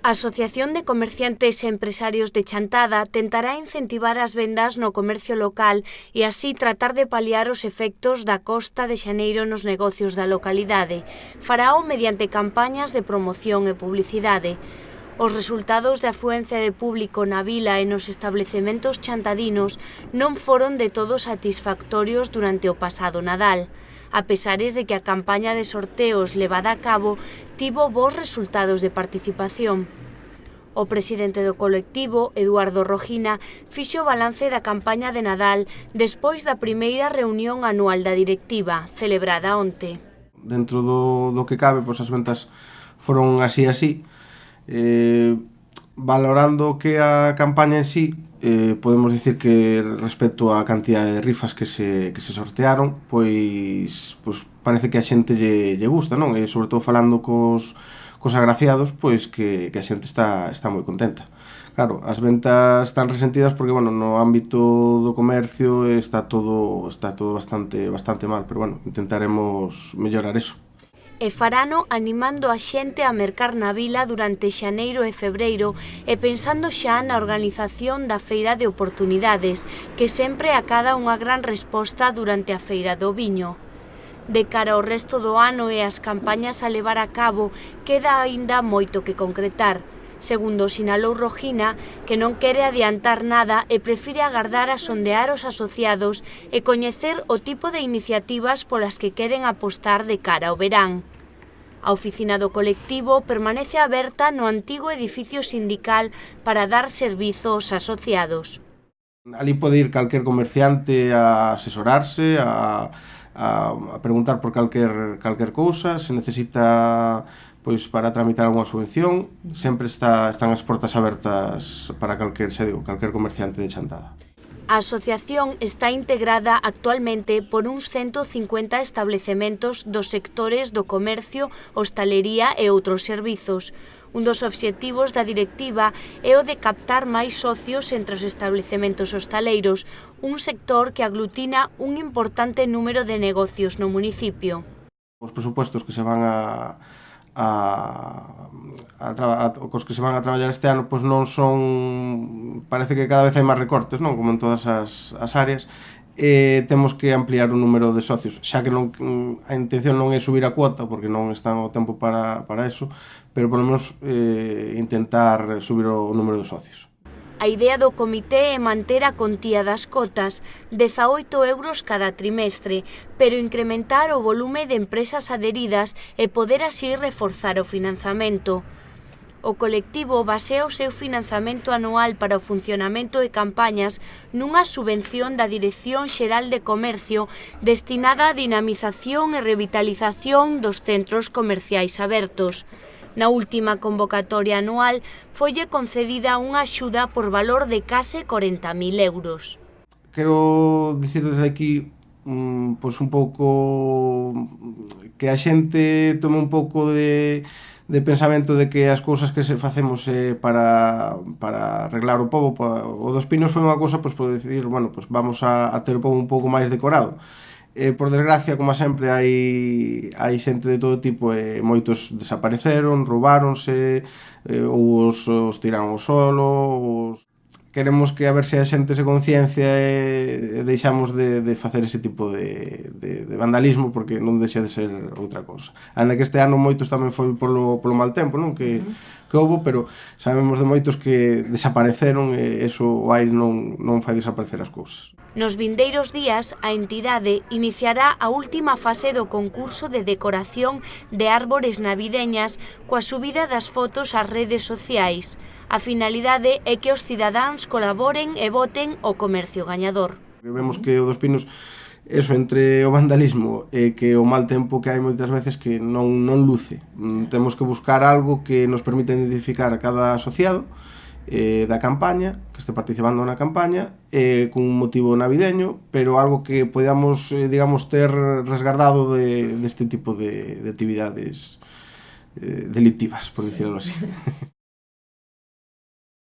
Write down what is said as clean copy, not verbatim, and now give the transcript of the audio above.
A Asociación de Comerciantes e Empresarios de Chantada tentará incentivar as vendas no comercio local e así tratar de paliar os efectos da Costa de Xaneiro nos negocios da localidade. Farao mediante campañas de promoción e publicidade. Os resultados de afluencia de público na vila e nos establecementos chantadinos non foron de todo satisfactorios durante o pasado Nadal, a pesares de que a campaña de sorteos levada a cabo tivo bons resultados de participación. O presidente do colectivo, Eduardo Rojina, fixo o balance da campaña de Nadal despois da primeira reunión anual da directiva, celebrada onte. Dentro do que cabe, pois as ventas foron así. Valorando que a campaña en sí, podemos dicir que respecto á cantidad de rifas que se sortearon, pois parece que a xente lle gusta, non? E sobre todo falando cos agraciados, pois que a xente está moi contenta. Claro, as ventas están resentidas porque, bueno, no ámbito do comercio está todo bastante mal, pero, bueno, intentaremos mellorar eso. E farano animando a xente a mercar na vila durante xaneiro e febreiro e pensando xa na organización da Feira de Oportunidades, que sempre acada unha gran resposta durante a Feira do Viño. De cara ao resto do ano e as campañas a levar a cabo, queda aínda moito que concretar. Segundo sinalou Rojina, que non quere adiantar nada e prefire agardar a sondear os asociados e coñecer o tipo de iniciativas polas que queren apostar de cara ao verán. A oficina do colectivo permanece aberta no antigo edificio sindical para dar servizo aos asociados. Ali pode ir calquer comerciante a asesorarse, a preguntar por calquer cousa, se necesita pois para tramitar algunha subvención, sempre están as portas abertas para calquer comerciante de Chantada. A asociación está integrada actualmente por uns 150 establecementos dos sectores do comercio, hostalería e outros servizos. Un dos obxectivos da directiva é o de captar máis socios entre os establecementos hostaleiros, un sector que aglutina un importante número de negocios no municipio. Os presupuestos que se van cos que se van a traballar este ano, pois non son, parece que cada vez hai máis recortes, non? Como en todas as áreas, temos que ampliar o número de socios, xa que a intención non é subir a cuota, porque non están o tempo para eso, pero por lo menos intentar subir o número de socios. A idea do comité é manter a contía das cotas, 18 euros cada trimestre, pero incrementar o volume de empresas adheridas e poder así reforzar o financiamento. O colectivo basea o seu financiamento anual para o funcionamento de campañas nunha subvención da Dirección Xeral de Comercio destinada á dinamización e revitalización dos centros comerciais abertos. Na última convocatoria anual foille concedida unha axuda por valor de case 40.000 euros. Quero dicir desde aquí pois un pouco que a xente tome un pouco de pensamento de que as cousas que se facemos para arreglar o pobo. O dos Pinos foi unha cousa pois por decidir, bueno, pois vamos a ter o pobo un pouco máis decorado. Por desgracia, como sempre, hai xente de todo tipo e moitos desapareceron, roubáronse, ou os tiraron ao solo. Queremos que a ver se a xente se conciencia e deixamos de facer ese tipo de vandalismo, porque non deixa de ser outra cousa. Ainda que este ano moitos tamén foi polo mal tempo, non? Que houbo, pero sabemos de moitos que desapareceron e eso o aire non fai desaparecer as cousas. Nos vindeiros días, a entidade iniciará a última fase do concurso de decoración de árbores navideñas coa subida das fotos ás redes sociais. A finalidade é que os cidadáns colaboren e voten o comercio gañador. Vemos que o dos Pinos, eso, entre o vandalismo e que o mal tempo que hai moitas veces que non luce. Temos que buscar algo que nos permita identificar a cada asociado da campaña, que este participando na campaña, con un motivo navideño, pero algo que podamos, digamos, ter resguardado deste tipo de actividades delictivas, por decirlo así.